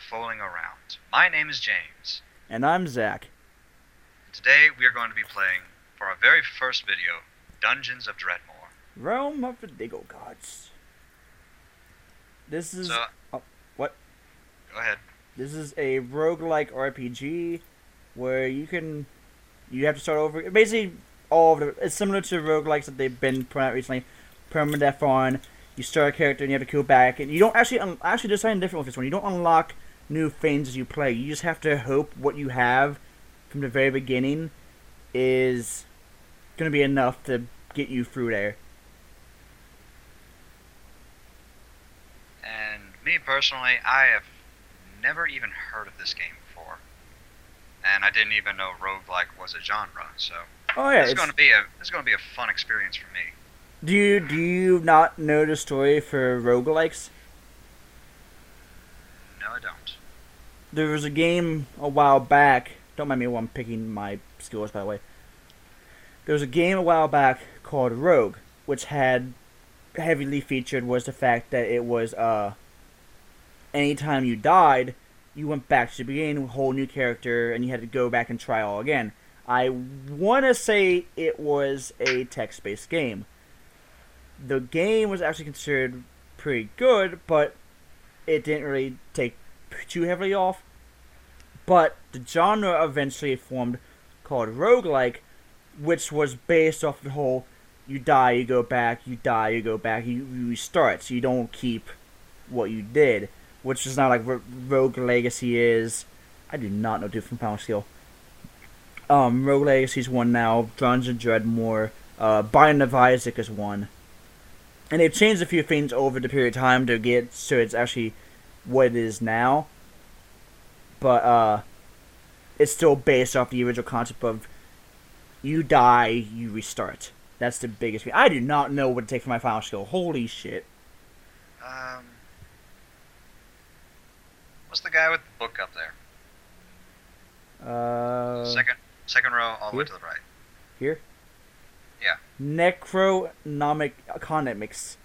fooling around. My name is James. And I'm Zach. Today we are going to be playing, for our very first video, Dungeons of Dreadmor. Realm of the Diggle Gods. This is... So, what? go ahead. This is a roguelike RPG where you have to start over. Basically, it's similar to roguelikes that they've been put out recently. Permadeath on. You start a character and you have to go back. And you don't actually, there's something different with this one. You don't unlock new things as you play. You just have to hope what you have from the very beginning is going to be enough to get you through there. And me personally, I have never even heard of this game before. And I didn't even know roguelike was a genre, so this is going to be a fun experience for me. Do you not know the story for roguelikes? No, I don't. There was a game a while back. Don't mind me while I'm picking my skills, by the way. There was a game a while back called Rogue, which had heavily featured was the fact that it was anytime you died, you went back to the beginning, a whole new character, and you had to go back and try all again. I want to say it was a text-based game. The game was actually considered pretty good, but it didn't really take too heavily off. But the genre eventually formed called roguelike, which was based off the whole you die, you go back, you die, you go back, you restart, so you don't keep what you did, which is not like Rogue Legacy is. I do not know different Final Skill. Rogue Legacy's one now, Dungeons of Dreadmor, Binding of Isaac is one. And they've changed a few things over the period of time to get so it's actually what it is now. But it's still based off the original concept of you die, you restart. That's the biggest thing. I do not know what to take for my final skill. Holy shit. What's the guy with the book up there? Second row, all the way to the right. Here? Yeah. Necronomiconomics.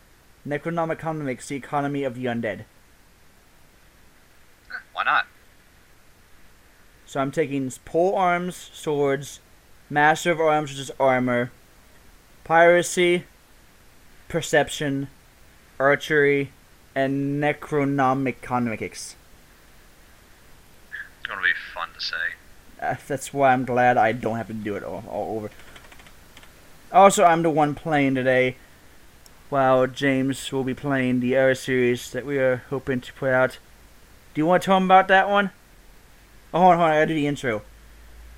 Necronomiconomics, the economy of the undead. Why not? So I'm taking pole arms, swords, master of arms, which is armor, piracy, perception, archery, and necronomiconomics. It's gonna be fun to say. That's why I'm glad I don't have to do it all over. Also, I'm the one playing today, while James will be playing the other series that we are hoping to put out. Do you want to tell him about that one? Oh, hold on, I gotta do the intro.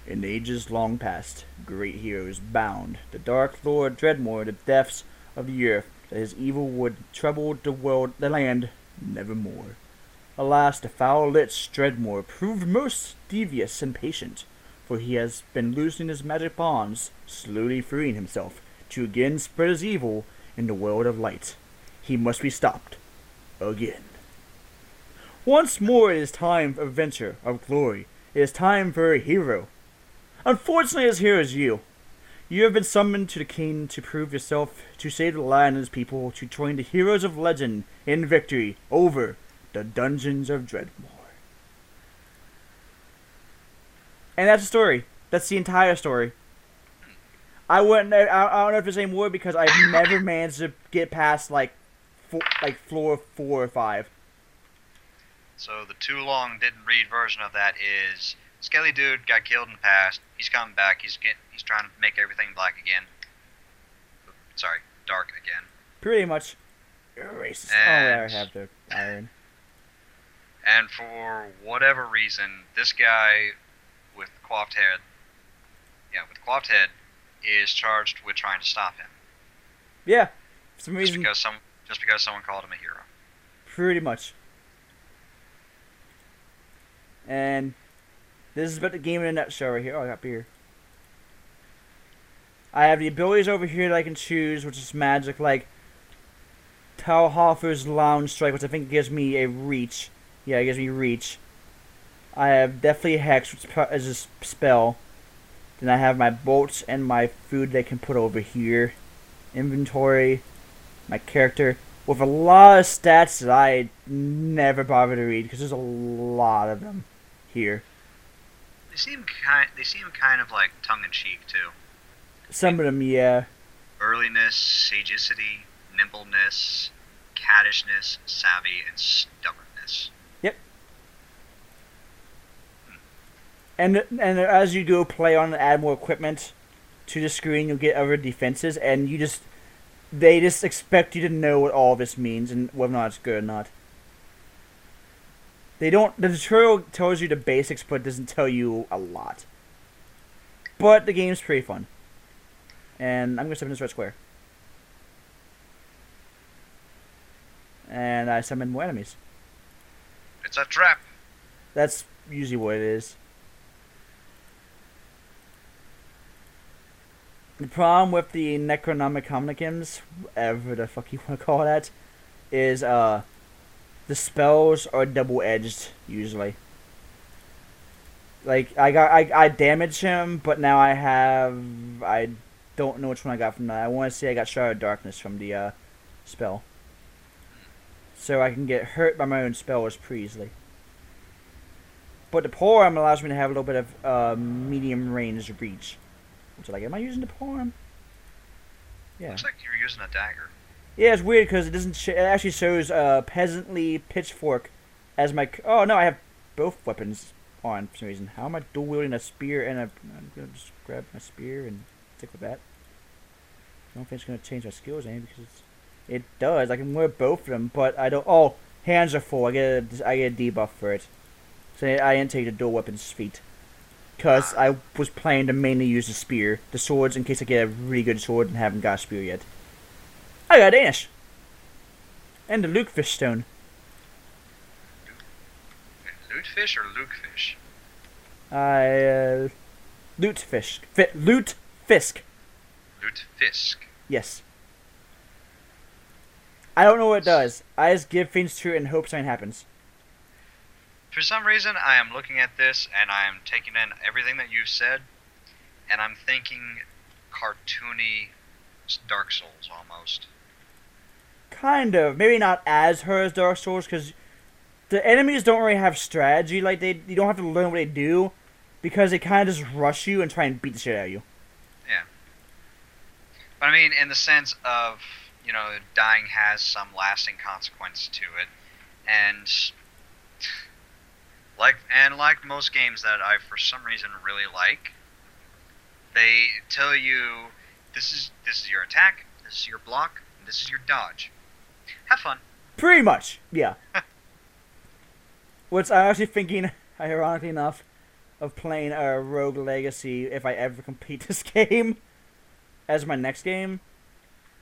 In ages long past, great heroes bound the Dark Lord Dreadmor, the depths of the earth, that his evil would trouble the land nevermore. Alas, the foul lich Dreadmor proved most devious and patient, for he has been loosening his magic bonds, slowly freeing himself, to again spread his evil in the world of light. He must be stopped. Again. Once more it is time for adventure of glory. It is time for a hero. Unfortunately, this hero is you. You have been summoned to the king to prove yourself, to save the land and his people, to join the heroes of legend in victory over the Dungeons of Dreadmor. And that's the story. That's the entire story. I don't know if there's any more because I've never managed to get past floor 4 or 5. So the too long didn't read version of that is Skelly dude got killed in the past. He's coming back. He's trying to make everything black again. Sorry, dark again. Pretty much. You're racist. I have the iron. And for whatever reason, this guy with the coiffed head, is charged with trying to stop him. Yeah, for some reason. Just because someone called him a hero. Pretty much. And this is about the game in a nutshell right here. Oh, I got beer. I have the abilities over here that I can choose, which is magic, like Talhofer's Lounge Strike, which I think gives me a reach. Yeah, it gives me reach. I have Deathly Hex, which is a spell. Then I have my bolts and my food that I can put over here. Inventory, my character. with a lot of stats that I never bother to read because there's a lot of them here. They seem kind of like tongue in cheek too. Some of them, yeah. Burliness, sagacity, nimbleness, cattishness, savvy, and stubbornness. Yep. And as you go play on and add more equipment to the screen, you'll get other defenses, and they just expect you to know what all this means and whether or not it's good or not. They don't. The tutorial tells you the basics, but doesn't tell you a lot. But the game's pretty fun. And I'm gonna step in this red square. And I summon more enemies. It's a trap. That's usually what it is. The problem with the Necronomicons, whatever the fuck you want to call that, is the spells are double-edged usually. Like I damaged him, but now I don't know which one I got from that. I want to say I got Shroud of Darkness from the spell, so I can get hurt by my own spells pretty easily. But the polearm allows me to have a little bit of medium range reach. So like, am I using the polearm? Yeah. Looks like you're using a dagger. Yeah, it's weird because it doesn't. It actually shows peasantly pitchfork as my. Oh no, I have both weapons on for some reason. How am I dual wielding a spear and a? I'm gonna just grab my spear and stick with that. I don't think it's gonna change my skills any because it does. I can wear both of them, but I don't. Oh, hands are full. I get a debuff for it. So I didn't take the dual weapons feat. Because I was planning to mainly use the spear, the swords, in case I get a really good sword and haven't got a spear yet. I got Danish! And the Lukefish stone. Lootfish or Lukefish? Lootfish. Lootfisk. Lootfisk. Yes. I don't know what it does. I just give things to it and hope something happens. For some reason, I am looking at this and I am taking in everything that you've said, and I'm thinking cartoony Dark Souls almost. Kind of. Maybe not as hard as Dark Souls, because the enemies don't really have strategy. Like you don't have to learn what they do, because they kind of just rush you and try and beat the shit out of you. Yeah. But I mean, in the sense of, dying has some lasting consequence to it, and like most games that I for some reason really like, they tell you this is your attack, this is your block, and this is your dodge. Have fun. Pretty much, yeah. Which I'm actually thinking, ironically enough, of playing a Rogue Legacy if I ever complete this game as my next game,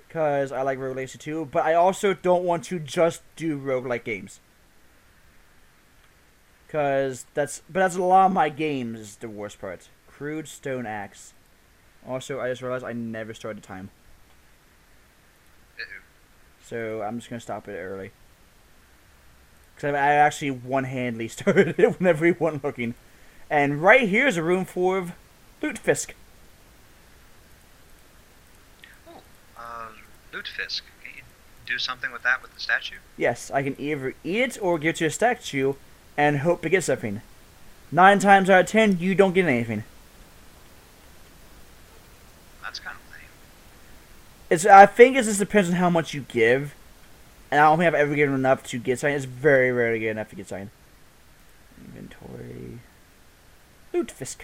because I like Rogue Legacy 2, but I also don't want to just do roguelike games. Because that's a lot of my games is the worst part. Crude stone axe. Also, I just realized I never started the time. So I'm just going to stop it early. Because I actually one-handedly started it whenever we weren't looking. And right here is a room full of Lutefisk. Oh, Lutefisk. Can you do something with that with the statue? Yes, I can either eat it or give it to a statue and hope to get something. 9 times out of 10, you don't get anything. That's kind of lame. I think it just depends on how much you give. And I don't think I've ever given enough to get something. It's very rare to get enough to get something. Inventory. Lutefisk.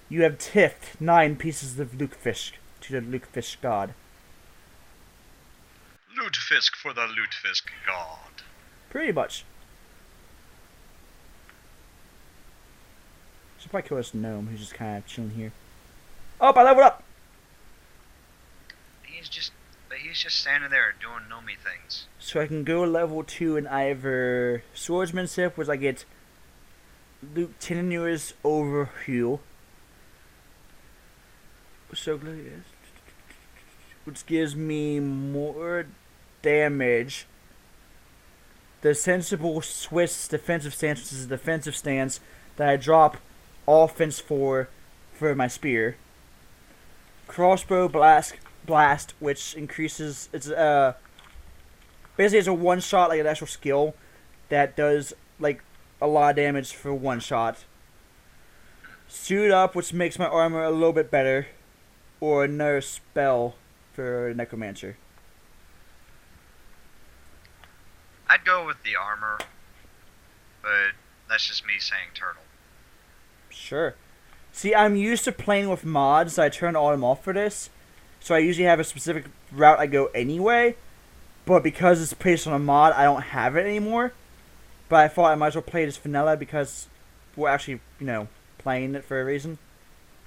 You have tiffed 9 pieces of Lutefisk to the Lutefisk god. Lutefisk for the Lutefisk god. Pretty much. Should probably kill this gnome who's just kind of chilling here. Oh, I leveled up! He's just standing there doing gnomey things. So I can go level 2 in either swordsmanship, which I get Lieutenant's Overheal. So which gives me more damage. The sensible Swiss defensive stance, which is a defensive stance that I drop offense for my spear. Crossbow blast, which increases it's basically it's a one shot like an actual skill that does like a lot of damage for one shot. Suit up, which makes my armor a little bit better, or another spell for necromancer. I'd go with the armor, but that's just me saying turtle. Sure. See, I'm used to playing with mods, so I turned all of them off for this. So I usually have a specific route I go anyway, but because it's based on a mod, I don't have it anymore. But I thought I might as well play this vanilla because we're actually, playing it for a reason.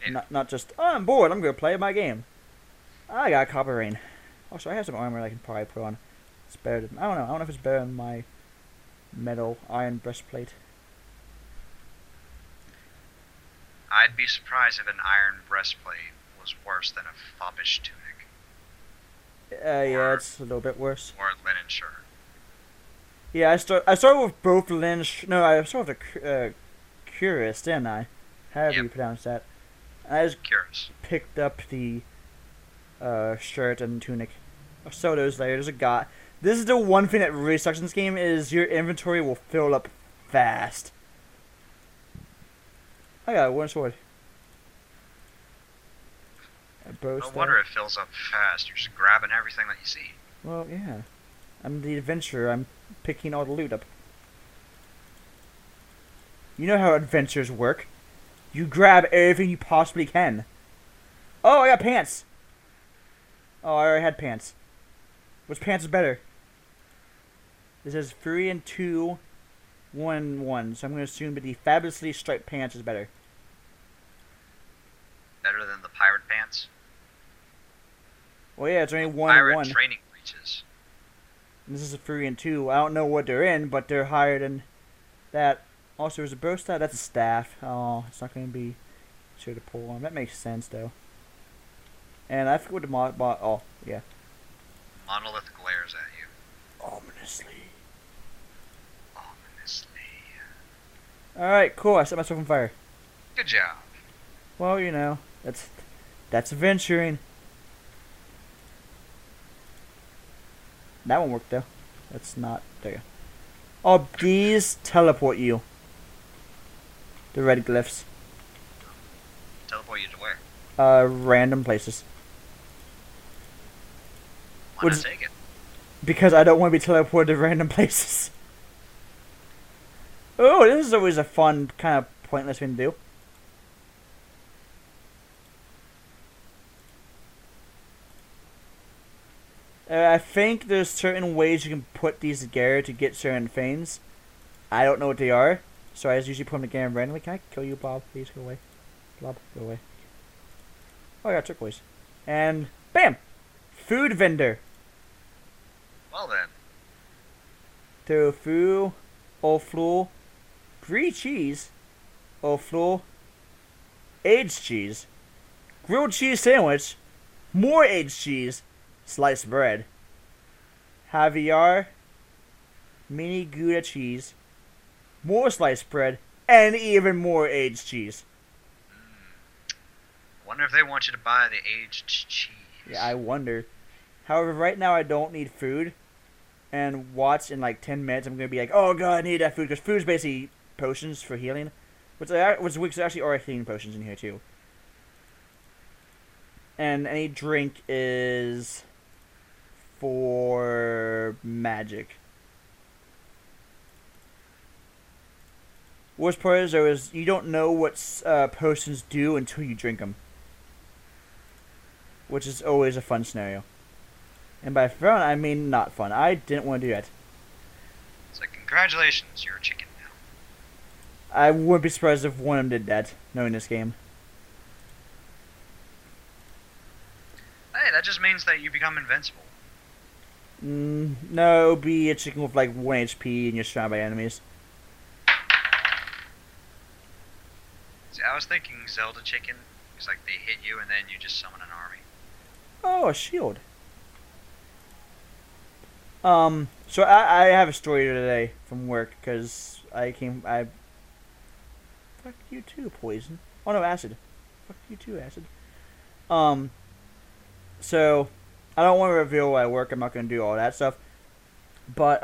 Yeah. Not just, oh, I'm bored, I'm going to play my game. I got copper rain. Also, I have some armor I can probably put on. It's better than, I don't know if it's better than my metal iron breastplate. I'd be surprised if an iron breastplate was worse than a foppish tunic. Yeah, it's a little bit worse. Or a linen shirt. Yeah, I started with both linen. No, I started with the cuirass, didn't I? However you pronounce that. I just Cuirass. picked up the shirt and tunic. I'll sell those later. There's a guy. This is the one thing that really sucks in this game is your inventory will fill up fast. I got one sword. No wonder it fills up fast. You're just grabbing everything that you see. Well, yeah. I'm the adventurer. I'm picking all the loot up. You know how adventures work. You grab everything you possibly can. Oh, I got pants. Oh, I already had pants. Which pants is better? This says 3 and 2, 1 and 1. So I'm going to assume that the fabulously striped pants is better. Better than the pirate pants? Well, yeah, it's only 1 pirate and 1. training breeches. This is a 3 and 2. I don't know what they're in, but they're higher than that. Also, there's a bow staff. That's a staff. Oh, it's not going to be sure to pull on. That makes sense, though. And I forgot what the mod bought. Oh, yeah. Monolith glares at you. Ominously. Ominously. Alright, cool. I set myself on fire. Good job. Well, that's adventuring. That one worked, though. That's not... There you go. Oh, these teleport you. The red glyphs. Teleport you to where? Random places. Why not take it? Because I don't want to be teleported to random places. Oh, this is always a fun, kind of pointless thing to do. I think there's certain ways you can put these together to get certain things. I don't know what they are, so I just usually put them together randomly. Can I kill you, Bob? Please go away. Bob, go away. Oh, I got turquoise. And bam! Food vendor. Well then. Tofu, oflo, brie cheese, oflo, aged cheese, grilled cheese sandwich, more aged cheese, sliced bread, caviar, mini Gouda cheese, more sliced bread, and even more aged cheese. Wonder if they want you to buy the aged cheese. Yeah, I wonder. However, right now I don't need food. And watch in like 10 minutes, I'm going to be like, oh god, I need that food. Because food is basically potions for healing. Which actually are healing potions in here too. And any drink is for magic. Worst part is, though, is you don't know what potions do until you drink them. Which is always a fun scenario. And by fun, I mean not fun. I didn't want to do that. So congratulations, you're a chicken now. I wouldn't be surprised if one of them did that, knowing this game. Hey, that just means that you become invincible. No, it would be a chicken with like 1 HP and you're surrounded by enemies. See, I was thinking Zelda chicken. It's like they hit you and then you just summon an army. Oh, a shield. So I have a story today from work because I Fuck you too, poison. Oh no, acid. Fuck you too, acid. Um, so I don't want to reveal where I work. I'm not gonna do all that stuff. But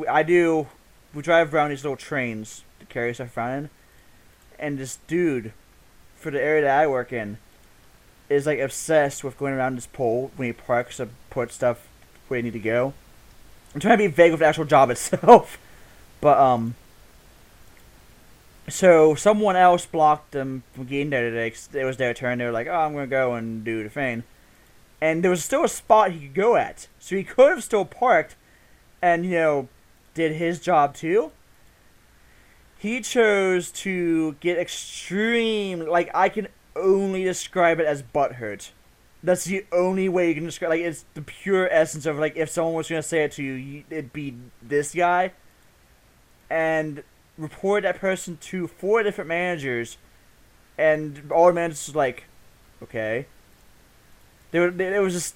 I do. We drive around these little trains to carry stuff around in, and this dude, for the area that I work in, is like obsessed with going around this pole when he parks to put stuff where you need to go. I'm trying to be vague with the actual job itself, but so someone else blocked them from getting there today. 'Cause it was their turn. They were like, "Oh, I'm gonna go and do the thing," and there was still a spot he could go at, so he could have still parked, and did his job too. He chose to get extreme. Like I can only describe it as butthurt. That's the only way you can describe. Like it's the pure essence of like if someone was gonna say it to you, it'd be this guy. And report that person to 4 different managers, and all the managers was like, okay. There was just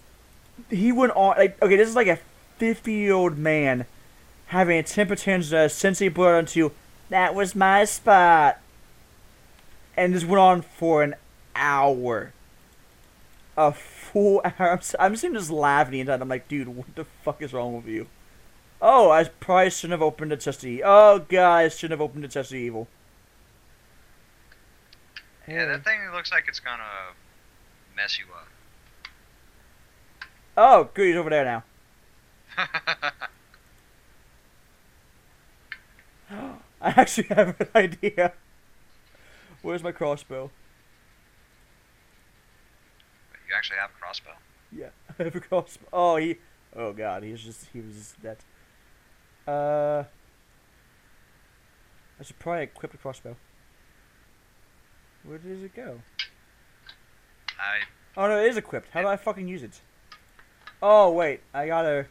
he went on like okay, this is like a 50-year-old man having a temper tantrum since he brought onto that was my spot, and this went on for an hour. A full hour. I'm sitting just laughing inside. I'm like, dude, what the fuck is wrong with you? Oh, I probably shouldn't have opened the chest of evil. Oh, God, I shouldn't have opened the chest of evil. Yeah, that thing looks like it's gonna mess you up. Oh, good, he's over there now. I actually have an idea. Where's my crossbow? You actually have a crossbow? Yeah, I have a crossbow. Oh, oh God, he was just that. I should probably equip the crossbow. Where does it go? Oh no, it is equipped. How do I fucking use it? Oh wait, I gotta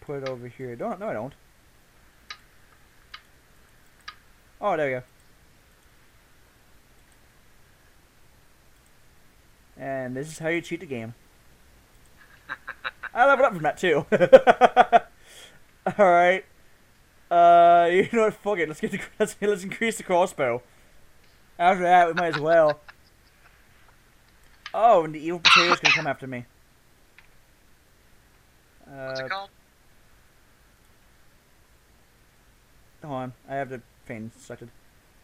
put it over here. No, I don't. Oh, there we go. And this is how you cheat the game. I leveled up from that too. Alright. You know what? Fuck it. Let's increase the crossbow. After that, we might as well. Oh, and the evil potato's gonna come after me. What's it called? Hold on. I have the thing selected.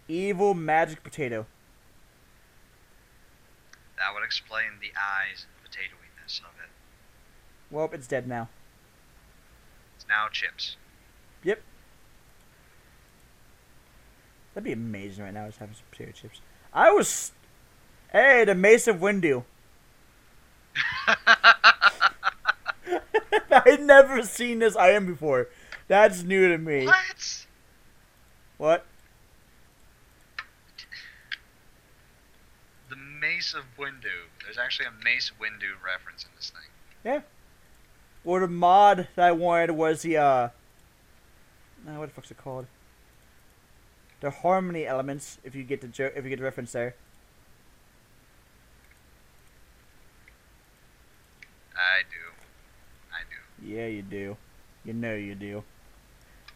Evil magic potato. That would explain the eyes and the potatoiness of it. Well, it's dead now. It's now chips. Yep. That'd be amazing right now, just having some potato chips. Hey, the Mace of Windu. I'd never seen this item before. That's new to me. What? What? The Mace of Windu. There's actually a Mace Windu reference in this thing. Yeah. Well, the mod that I wanted was the, what the fuck's it called? The harmony elements, if you get the reference there. I do. Yeah, you do. You know you do.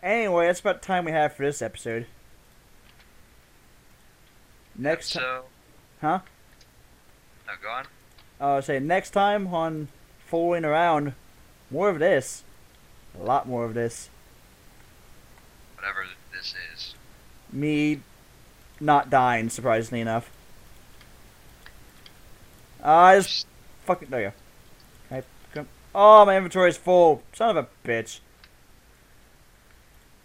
Anyway, that's about the time we have for this episode. Next time. Huh? No, go on. I was saying, next time on Fooling Around, more of this. A lot more of this. Whatever this is. Me not dying, surprisingly enough. I just fucking. There you go. Oh, my inventory is full. Son of a bitch.